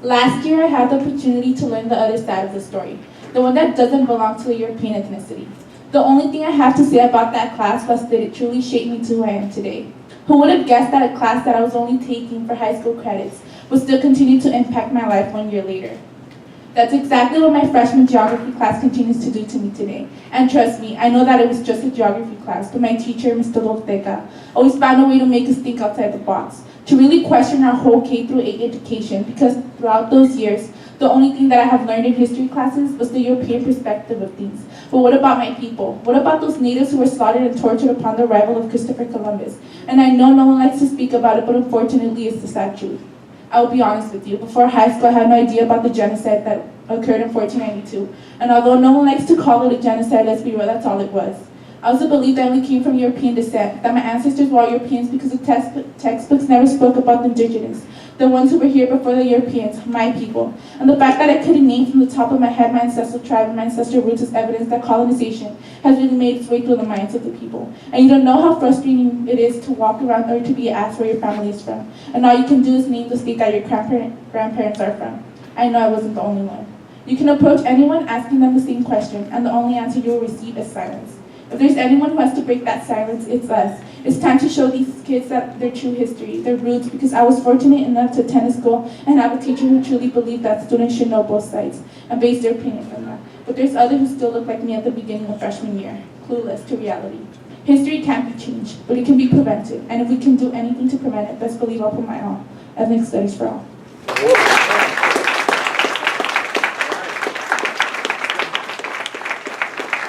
Last year, I had the opportunity to learn the other side of the story, the one that doesn't belong to a European ethnicity. The only thing I have to say about that class was that it truly shaped me to who I am today. Who would have guessed that a class that I was only taking for high school credits would still continue to impact my life 1 year later? That's exactly what my freshman geography class continues to do to me today. And trust me, I know that it was just a geography class, but my teacher, Mr. Lortega, always found a way to make us think outside the box, to really question our whole K-8 education, because throughout those years, the only thing that I have learned in history classes was the European perspective of things. But what about my people? What about those natives who were slaughtered and tortured upon the arrival of Christopher Columbus? And I know no one likes to speak about it, but unfortunately it's the sad truth. I will be honest with you, before high school I had no idea about the genocide that occurred in 1492. And although no one likes to call it a genocide, let's be real, that's all it was. I also believed I only came from European descent, that my ancestors were all Europeans because the textbooks never spoke about the indigenous, the ones who were here before the Europeans, my people. And the fact that I couldn't name from the top of my head my ancestral tribe and my ancestral roots is evidence that colonization has really made its way through the minds of the people. And you don't know how frustrating it is to walk around or to be asked where your family is from. And all you can do is name the state that your grandparents are from. I know I wasn't the only one. You can approach anyone asking them the same question, and the only answer you will receive is silence. If there's anyone who has to break that silence, it's us. It's time to show these kids that their true history, their roots, because I was fortunate enough to attend a school and have a teacher who truly believed that students should know both sides and base their opinion from that. But there's others who still look like me at the beginning of freshman year, clueless to reality. History can't be changed, but it can be prevented. And if we can do anything to prevent it, best believe I'll put my all. Ethnic studies for all.